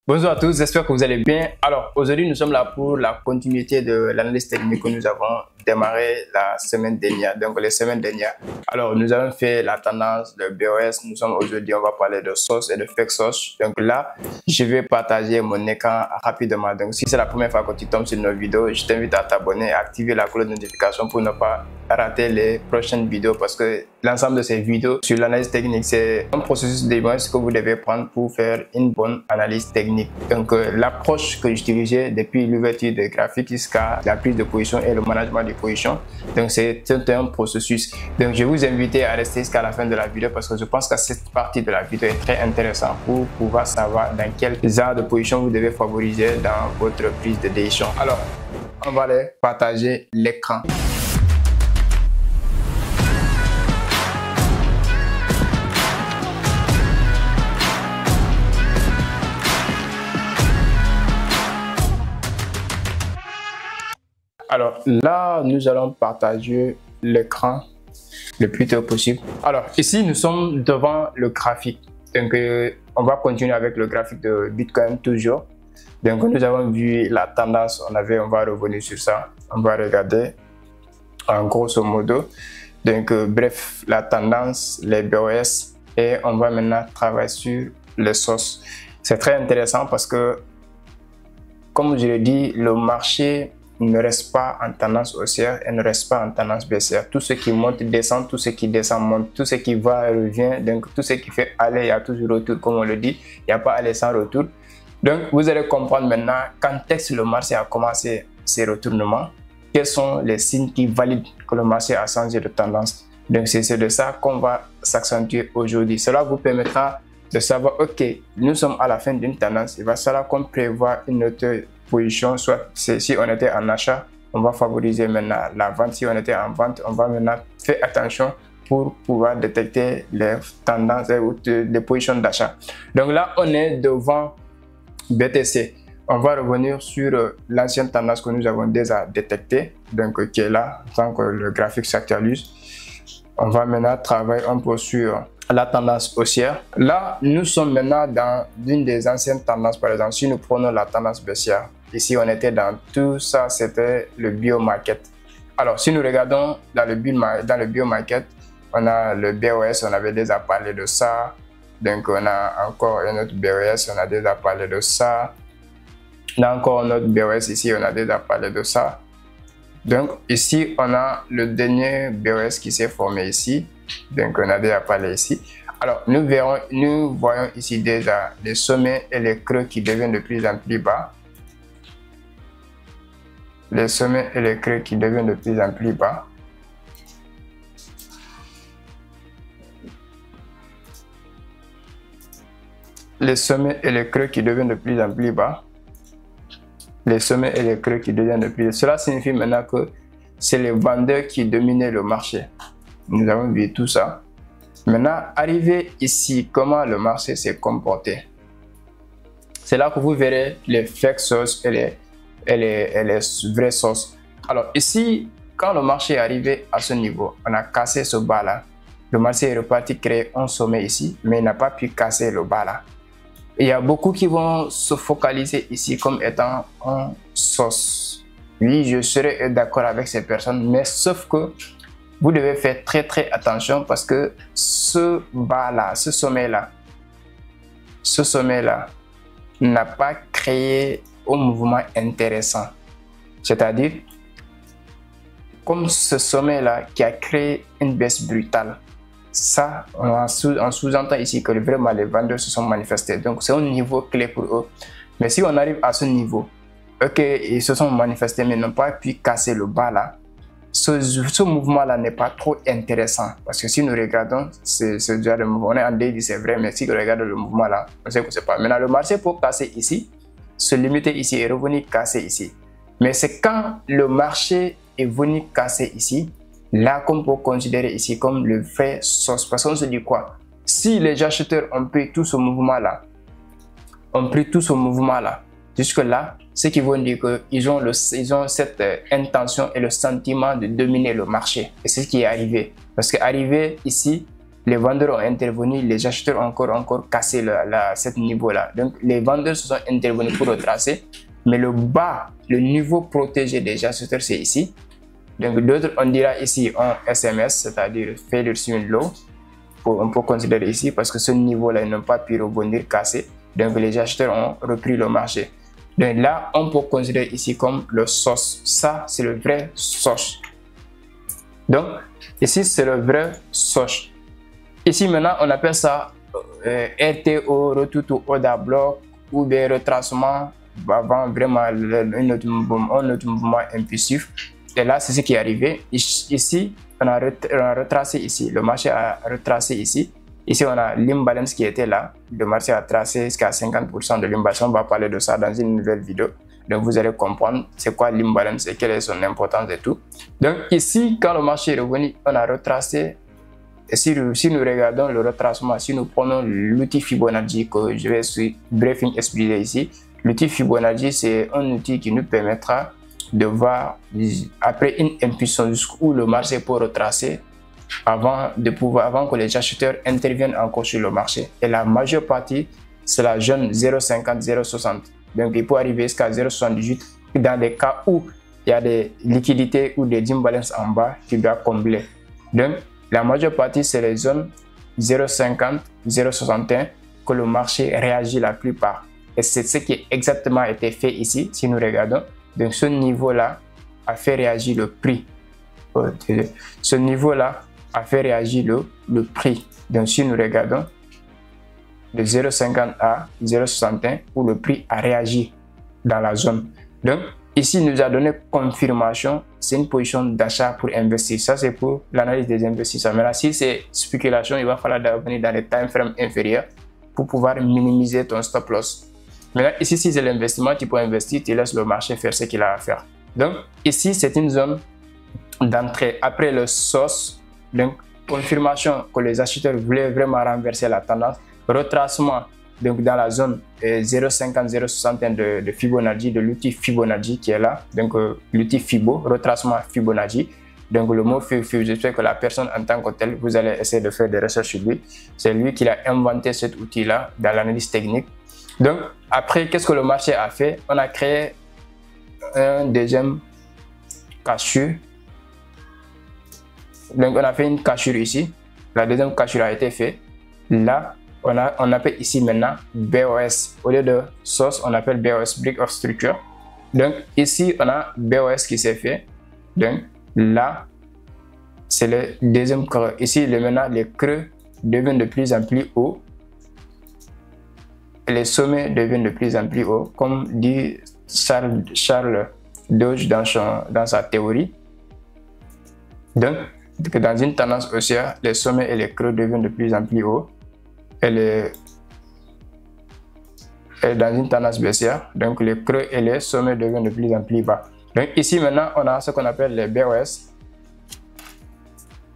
Bonjour à tous, j'espère que vous allez bien. Alors aujourd'hui nous sommes là pour la continuité de l'analyse technique que nous avons démarré la semaine dernière, donc les semaines dernières. Alors nous avons fait la tendance de BOS, nous sommes aujourd'hui, on va parler de source et de fake source. Donc là, je vais partager mon écran rapidement. Donc si c'est la première fois que tu tombes sur nos vidéos, je t'invite à t'abonner et à activer la cloche de notification pour ne pas rater les prochaines vidéos, parce que l'ensemble de ces vidéos sur l'analyse technique, c'est un processus d'évaluation que vous devez prendre pour faire une bonne analyse technique. Donc l'approche que j'utilisais depuis l'ouverture des graphiques jusqu'à la prise de position et le management de position, donc c'est un processus. Donc je vous invite à rester jusqu'à la fin de la vidéo, parce que je pense que cette partie de la vidéo est très intéressante pour pouvoir savoir dans quel genre de position vous devez favoriser dans votre prise de décision. Alors on va aller partager l'écran. Alors là, nous allons partager l'écran le plus tôt possible. Alors ici, nous sommes devant le graphique. Donc on va continuer avec le graphique de Bitcoin toujours. Donc nous avons vu la tendance, on va revenir sur ça. On va regarder en grosso modo. Donc bref, la tendance, les BOS, et on va maintenant travailler sur les sources. C'est très intéressant parce que, comme je l'ai dit, le marché ne reste pas en tendance haussière et ne reste pas en tendance baissière. Tout ce qui monte descend, tout ce qui descend monte, tout ce qui va revient. Donc tout ce qui fait aller, il y a toujours retour, comme on le dit. Il n'y a pas aller sans retour. Donc vous allez comprendre maintenant quand est-ce que le marché a commencé ses retournements, quels sont les signes qui valident que le marché a changé de tendance. Donc c'est de ça qu'on va s'accentuer aujourd'hui. Cela vous permettra de savoir, ok, nous sommes à la fin d'une tendance, il va falloir qu'on prévoit une autre position, soit si on était en achat, on va favoriser maintenant la vente. Si on était en vente, on va maintenant faire attention pour pouvoir détecter les tendances ou les positions d'achat. Donc là, on est devant BTC. On va revenir sur l'ancienne tendance que nous avons déjà détectée, donc qui est là, tant que le graphique s'actualise. On va maintenant travailler un peu sur la tendance haussière. Là, nous sommes maintenant dans une des anciennes tendances. Par exemple, si nous prenons la tendance baissière, ici on était dans tout ça, c'était le bio market. Alors si nous regardons dans le bio market, on a le BOS, on avait déjà parlé de ça. Donc on a encore un autre BOS, on a déjà parlé de ça. On a encore un autre BOS ici, on a déjà parlé de ça. Donc ici on a le dernier BOS qui s'est formé ici. Donc on a déjà parlé ici. Alors nous voyons ici déjà les sommets et les creux qui deviennent de plus en plus bas. Les sommets et les creux qui deviennent de plus en plus bas. Les sommets et les creux qui deviennent de plus en plus bas. Les sommets et les creux qui deviennent de plus en plus bas. Cela signifie maintenant que c'est les vendeurs qui dominaient le marché. Nous avons vu tout ça. Maintenant, arrivé ici, comment le marché s'est comporté. C'est là que vous verrez les fake sources et les vraies sources. Alors ici, quand le marché est arrivé à ce niveau, on a cassé ce bas là. Le marché est reparti créer un sommet ici, mais il n'a pas pu casser le bas là. Il y a beaucoup qui vont se focaliser ici comme étant un source. Oui, je serai d'accord avec ces personnes, mais sauf que vous devez faire très attention, parce que ce bas là, ce sommet là n'a pas créé un mouvement intéressant. C'est-à-dire, comme ce sommet là qui a créé une baisse brutale, ça on sous-entend ici que vraiment les vendeurs se sont manifestés. Donc c'est un niveau clé pour eux. Mais si on arrive à ce niveau, ok, ils se sont manifestés mais n'ont pas pu casser le bas là, ce mouvement-là n'est pas trop intéressant, parce que si nous regardons ce genre de mouvement, on est en daily, c'est vrai, mais si nous regardons le mouvement-là, on sait que c'est pas. Maintenant, le marché pour casser ici, se limiter ici et revenir casser ici. Mais c'est quand le marché est venu casser ici, là qu'on peut considérer ici comme le vrai source. Parce qu'on se dit quoi? Si les acheteurs ont pris tout ce mouvement-là, jusque-là, ceux qui vont dire qu'ils ont cette intention et le sentiment de dominer le marché. Et c'est ce qui est arrivé. Parce qu'arrivé ici, les vendeurs ont intervenu, les acheteurs ont encore cassé ce niveau-là. Donc, les vendeurs se sont intervenus pour retracer, mais le bas, le niveau protégé des acheteurs, c'est ici. Donc, d'autres, on dira ici en SMS, c'est-à-dire failure swing low. On peut considérer ici parce que ce niveau-là, ils n'ont pas pu rebondir, casser. Donc, les acheteurs ont repris le marché. Donc là, on peut considérer ici comme le source. Ça, c'est le vrai source. Donc, ici, c'est le vrai source. Ici, maintenant, on appelle ça RTO, retour to order block, ou bien retracement avant vraiment un autre mouvement impulsif. Et là, c'est ce qui est arrivé. Ici, on a retracé ici. Le marché a retracé ici. Ici, on a l'imbalance qui était là. Le marché a tracé jusqu'à 50% de l'imbalance. On va parler de ça dans une nouvelle vidéo. Donc, vous allez comprendre c'est quoi l'imbalance et quelle est son importance et tout. Donc, ici, quand le marché est revenu, on a retracé. Et si nous regardons le retracement, si nous prenons l'outil Fibonacci que je vais briefing expliquer ici, l'outil Fibonacci, c'est un outil qui nous permettra de voir après une impulsion jusqu'où le marché peut retracer avant que les acheteurs interviennent encore sur le marché. Et la majeure partie, c'est la zone 0,50, 0,60. Donc, il peut arriver jusqu'à 0,78 dans des cas où il y a des liquidités ou des imbalances en bas qui doivent combler. Donc, la majeure partie, c'est les zones 0,50, 0,61 que le marché réagit la plupart. Et c'est ce qui a exactement été fait ici, si nous regardons. Donc, ce niveau-là a fait réagir le prix. Ce niveau-là a fait réagir le prix. Donc, si nous regardons de 0,50 à 0,61 où le prix a réagi dans la zone. Donc, ici, il nous a donné confirmation. C'est une position d'achat pour investir. Ça, c'est pour l'analyse des investisseurs. Maintenant, si c'est spéculation, il va falloir venir dans les time frames inférieurs pour pouvoir minimiser ton stop loss. Maintenant, ici, si c'est l'investissement, tu peux investir, tu laisses le marché faire ce qu'il a à faire. Donc, ici, c'est une zone d'entrée. Après le source, donc, confirmation que les acheteurs voulaient vraiment renverser la tendance. Retracement, donc dans la zone 0,50, 0,61 de Fibonacci, de l'outil Fibonacci qui est là. Donc, l'outil Fibo, retracement Fibonacci. Donc, le mot Fibo, j'espère que la personne en tant que telle, vous allez essayer de faire des recherches sur lui. C'est lui qui a inventé cet outil-là dans l'analyse technique. Donc, après, qu'est-ce que le marché a fait? On a créé un deuxième cassure. Donc, on a fait une cassure ici. La deuxième cassure a été faite. Là, on appelle ici maintenant BOS. Au lieu de source, on appelle BOS, Break of Structure. Donc, ici, on a BOS qui s'est fait. Donc, là, c'est le deuxième creux. Ici, maintenant, les creux deviennent de plus en plus hauts. Les sommets deviennent de plus en plus hauts, comme dit Charles Doge dans sa théorie. Donc, dans une tendance haussière, les sommets et les creux deviennent de plus en plus hauts. Et dans une tendance baissière, donc les creux et les sommets deviennent de plus en plus bas. Donc ici maintenant, on a ce qu'on appelle les BOS.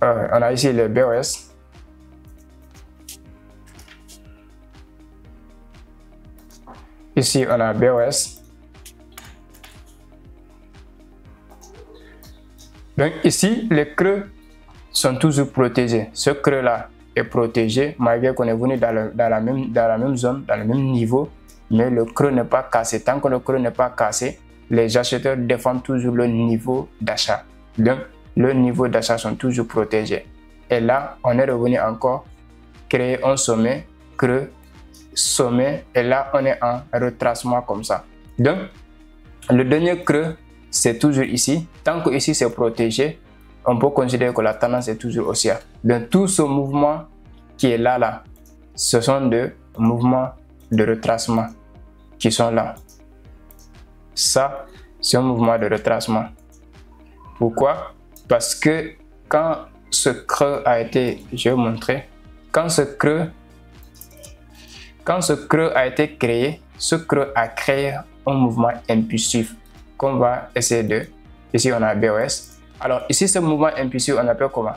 On a ici les BOS. Ici, on a BOS. Donc ici, les creux sont toujours protégés. Ce creux-là est protégé malgré qu'on est venu dans la même zone, dans le même niveau, mais le creux n'est pas cassé. Tant que le creux n'est pas cassé, les acheteurs défendent toujours le niveau d'achat. Donc, le niveau d'achat sont toujours protégés. Et là, on est revenu encore créer un sommet, creux, sommet, et là, on est en retracement comme ça. Donc, le dernier creux, c'est toujours ici. Tant que ici, c'est protégé, on peut considérer que la tendance est toujours haussière. Donc, tout ce mouvement qui est là, ce sont des mouvements de retracement qui sont là. Ça, c'est un mouvement de retracement. Pourquoi? Parce que quand ce creux a été, je vais vous montrer, quand ce creux a été créé, ce creux a créé un mouvement impulsif qu'on va essayer de, ici on a BOS. Alors ici, ce mouvement impulsif, on appelle comment?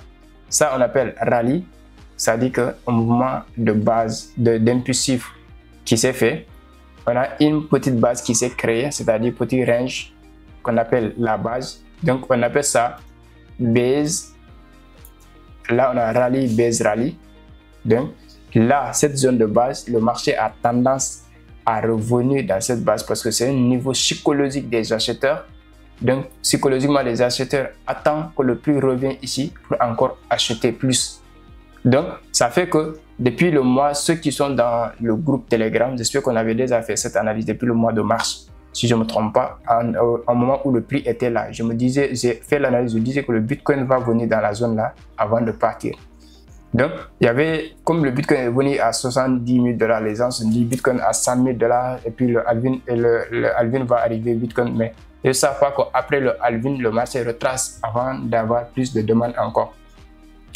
Ça, on appelle rallye. Ça dit qu'un mouvement de base, d'impulsif qui s'est fait. On a une petite base qui s'est créée, c'est-à-dire petit range qu'on appelle la base. Donc, on appelle ça base. Là, on a rallye, base, rallye. Donc là, cette zone de base, le marché a tendance à revenir dans cette base parce que c'est un niveau psychologique des acheteurs. Donc psychologiquement, les acheteurs attendent que le prix revienne ici pour encore acheter plus. Donc ça fait que depuis le mois, ceux qui sont dans le groupe Telegram, j'espère qu'on avait déjà fait cette analyse depuis le mois de mars, si je ne me trompe pas, au moment où le prix était là. Je me disais, j'ai fait l'analyse, je disais que le Bitcoin va venir dans la zone là avant de partir. Donc, il y avait, comme le Bitcoin est venu à 70 000 $, les gens se disent Bitcoin à 100 000 $, et puis le halving va arriver Bitcoin, mais ils ne savent pas qu'après le halving, le marché retrace avant d'avoir plus de demandes encore.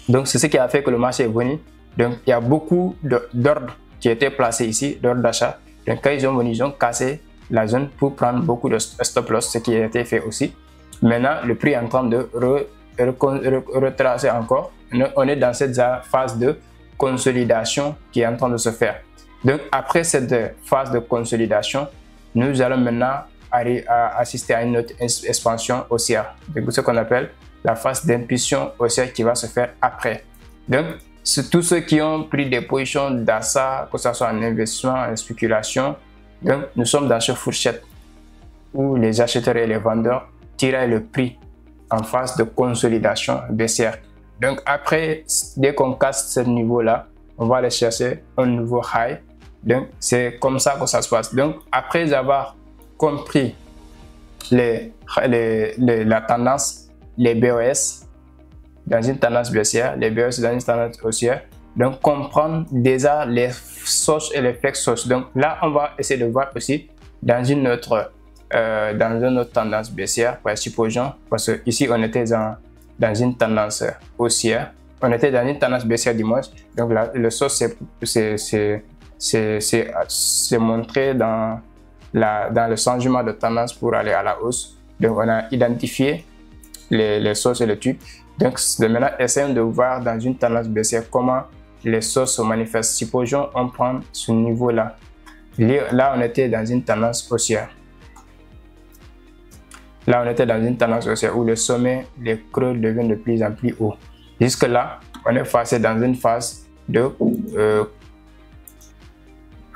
Donc, c'est ce qui a fait que le marché est venu. Donc, il y a beaucoup d'ordres qui étaient placés ici, d'ordres d'achat. Donc, quand ils ont venu, ils ont cassé la zone pour prendre beaucoup de stop loss, ce qui a été fait aussi. Maintenant, le prix est en train de retracer encore. On est dans cette phase de consolidation qui est en train de se faire. Donc, après cette phase de consolidation, nous allons maintenant assister à une autre expansion haussière. Donc, ce qu'on appelle la phase d'impulsion haussière qui va se faire après. Donc, tous ceux qui ont pris des positions d'achat, que ce soit en investissement, en spéculation, donc nous sommes dans cette fourchette où les acheteurs et les vendeurs tirent le prix en phase de consolidation baissière. Donc après, dès qu'on casse ce niveau-là, on va aller chercher un nouveau high. Donc c'est comme ça que ça se passe. Donc après avoir compris la tendance, les BOS dans une tendance baissière, les BOS dans une tendance haussière, donc comprendre déjà les sources et les flex sources. Donc là, on va essayer de voir aussi dans une autre tendance baissière, supposons, parce que ici on était dans une tendance haussière, on était dans une tendance baissière dimanche. Donc là, le source c'est montré dans le changement de tendance pour aller à la hausse. Donc on a identifié les sources et les tubes. Donc maintenant, essayons de voir dans une tendance baissière comment les sources se manifestent. Supposons on prend ce niveau là. Là on était dans une tendance haussière. Là on était dans une tendance haussière où le sommet, les creux deviennent de plus en plus hauts. Jusque là, on est passé dans une phase de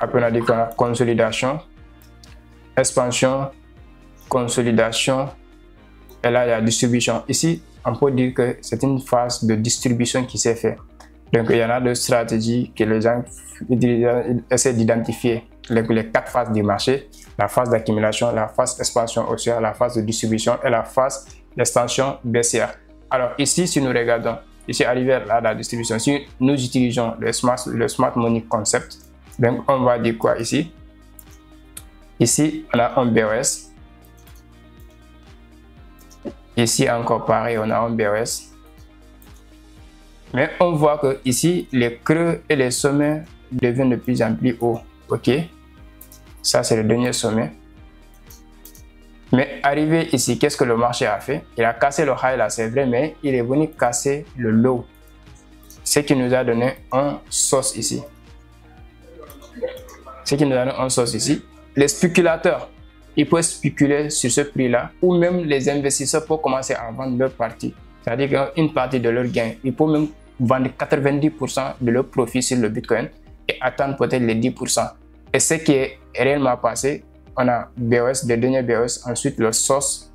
après on a dit qu'on a consolidation, expansion, consolidation, et là il y a distribution. Ici on peut dire que c'est une phase de distribution qui s'est faite. Donc il y en a deux stratégies que les gens essaient d'identifier, les 4 phases du marché: la phase d'accumulation, la phase expansion haussière, la phase de distribution et la phase d'extension baissière. Alors ici, si nous regardons, ici arrivé à la distribution, si nous utilisons le Smart Money Concept, donc on va dire quoi ici? Ici on a un BOS. Ici encore pareil, on a un BOS. Mais on voit que ici les creux et les sommets deviennent de plus en plus hauts. Ok, ça c'est le dernier sommet. Mais arrivé ici, qu'est-ce que le marché a fait? Il a cassé le high là, c'est vrai, mais il est venu casser le low, ce qui nous a donné un source ici. Ce qui nous a donné un source ici. Les spéculateurs, ils peuvent spéculer sur ce prix-là, ou même les investisseurs peuvent commencer à vendre leur partie. C'est-à-dire qu'une partie de leur gain, ils peuvent même vendre 90% de leur profit sur le Bitcoin et attendre peut-être les 10%. Et ce qui est réellement passé, on a BOS, le dernier BOS, ensuite le source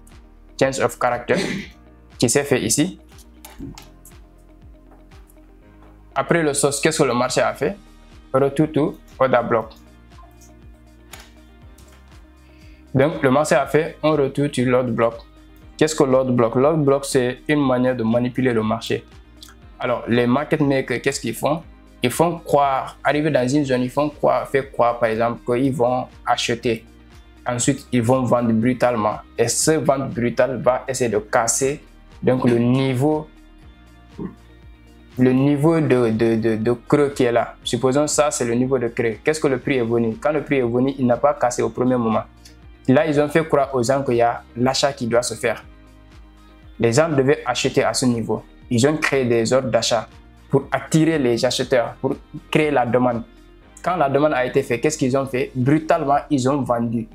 change of character qui s'est fait ici. Après le source, qu'est-ce que le marché a fait? Retour to order block. Donc le marché a fait un retour sur l'order block. Qu'est-ce que l'order block? L'order block, c'est une manière de manipuler le marché. Alors les market makers, qu'est-ce qu'ils font? Ils font croire, arriver dans une zone, ils font croire, faire croire par exemple qu'ils vont acheter. Ensuite, ils vont vendre brutalement. Et ce vente brutal va essayer de casser donc le niveau de creux qui est là. Supposons ça, c'est le niveau de creux. Qu'est-ce que le prix est venu? Quand le prix est venu, il n'a pas cassé au premier moment. Là, ils ont fait croire aux gens qu'il y a l'achat qui doit se faire. Les gens devaient acheter à ce niveau. Ils ont créé des ordres d'achat pour attirer les acheteurs, pour créer la demande. Quand la demande a été faite, qu'est-ce qu'ils ont fait? Brutalement, ils ont vendu.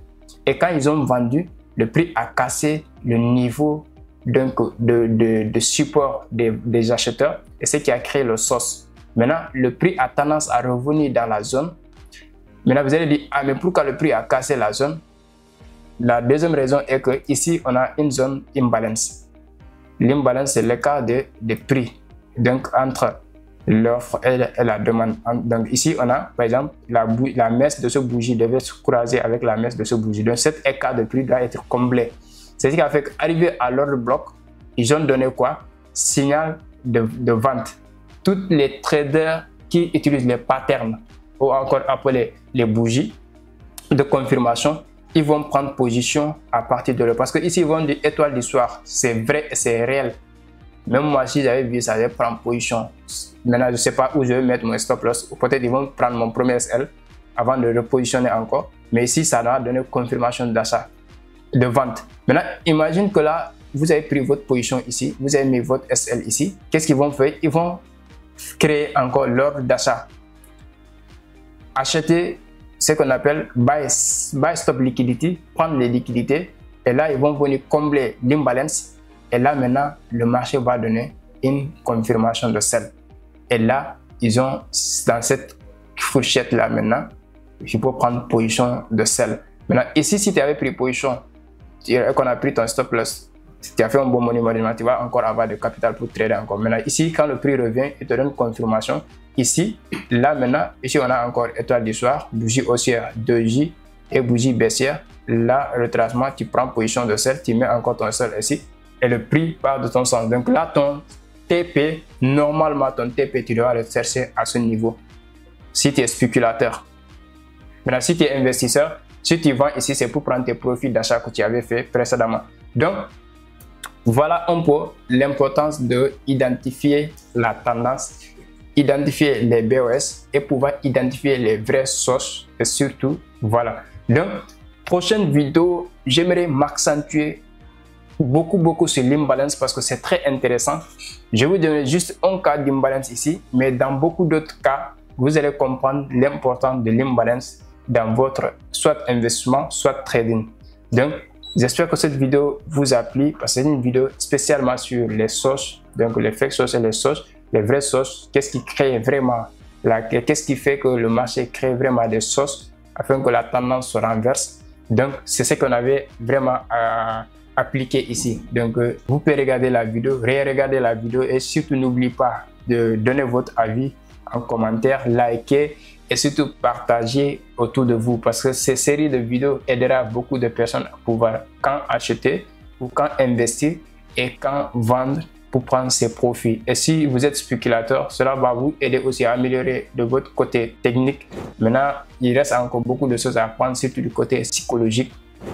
Et quand ils ont vendu, le prix a cassé le niveau de support des acheteurs, et ce qui a créé le source. Maintenant, le prix a tendance à revenir dans la zone. Maintenant, vous allez dire, ah, mais pourquoi le prix a cassé la zone? La deuxième raison est que ici, on a une zone imbalance. L'imbalance, c'est l'écart des prix, donc entre l'offre et la demande. Donc ici, on a, par exemple, la mèche de ce bougie devait se croiser avec la mèche de ce bougie. Donc cet écart de prix doit être comblé. C'est ce qui a fait qu'arrivé à l'ordre bloc, ils ont donné quoi? Signal de vente. Tous les traders qui utilisent les patterns, ou encore appelés les bougies de confirmation, ils vont prendre position à partir de là. Parce que ici, ils vont dire étoile du soir. C'est vrai et c'est réel. Même moi, si j'avais vu ça, je vais prendre position. Maintenant, je ne sais pas où je vais mettre mon stop loss. Ou peut-être ils vont prendre mon premier SL avant de repositionner encore. Mais ici, ça va donner confirmation d'achat, de vente. Maintenant, imagine que là, vous avez pris votre position ici. Vous avez mis votre SL ici. Qu'est-ce qu'ils vont faire? Ils vont créer encore l'ordre d'achat. Acheter ce qu'on appelle buy stop liquidity, prendre les liquidités. Et là, ils vont venir combler l'imbalance. Et là, maintenant, le marché va donner une confirmation de sell. Et là, ils ont, dans cette fourchette-là, maintenant, je peux prendre position de sell. Maintenant, ici, si tu avais pris position, qu'on a pris ton stop loss, si tu as fait un bon money management, tu vas encore avoir de capital pour trader encore. Maintenant, ici, quand le prix revient, il te donne une confirmation. Ici, là, maintenant, ici, on a encore étoile du soir, bougie haussière 2J et bougie baissière. Là, retracement, tu prends position de sell, tu mets encore ton sell ici. Et le prix part de ton sens. Donc là, ton TP, normalement, ton TP, tu dois le chercher à ce niveau. Si tu es spéculateur. Maintenant, si tu es investisseur, si tu vends ici, c'est pour prendre tes profits d'achat que tu avais fait précédemment. Donc, voilà un peu l'importance d'identifier la tendance, identifier les BOS et pouvoir identifier les vraies sources. Et surtout, voilà. Donc, prochaine vidéo, j'aimerais m'accentuer beaucoup sur l'imbalance parce que c'est très intéressant. Je vais vous donner juste un cas d'imbalance ici, mais dans beaucoup d'autres cas, vous allez comprendre l'importance de l'imbalance dans votre soit investissement, soit trading. Donc, j'espère que cette vidéo vous a plu parce que c'est une vidéo spécialement sur les sources, donc les fake sources et les sources, les vraies sources, qu'est-ce qui crée vraiment, qu'est-ce qui fait que le marché crée vraiment des sources afin que la tendance se renverse. Donc, c'est ce qu'on avait vraiment appliqué ici. Donc, vous pouvez regarder la vidéo, re-regarder la vidéo et surtout n'oubliez pas de donner votre avis en commentaire, liker et surtout partager autour de vous parce que ces séries de vidéos aidera beaucoup de personnes à pouvoir quand acheter ou quand investir et quand vendre pour prendre ses profits. Et si vous êtes spéculateur, cela va vous aider aussi à améliorer de votre côté technique. Maintenant, il reste encore beaucoup de choses à apprendre, surtout du côté psychologique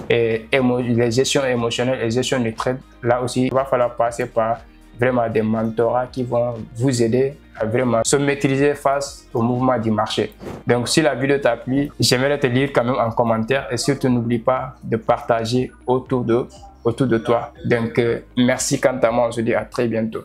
et les gestions émotionnelles et gestion de trade. Là aussi, il va falloir passer par vraiment des mentorats qui vont vous aider à vraiment se maîtriser face au mouvement du marché. Donc, si la vidéo t'a plu, j'aimerais te lire quand même en commentaire et surtout n'oublie pas de partager autour de toi. Donc, merci quant à moi, on se dit à très bientôt.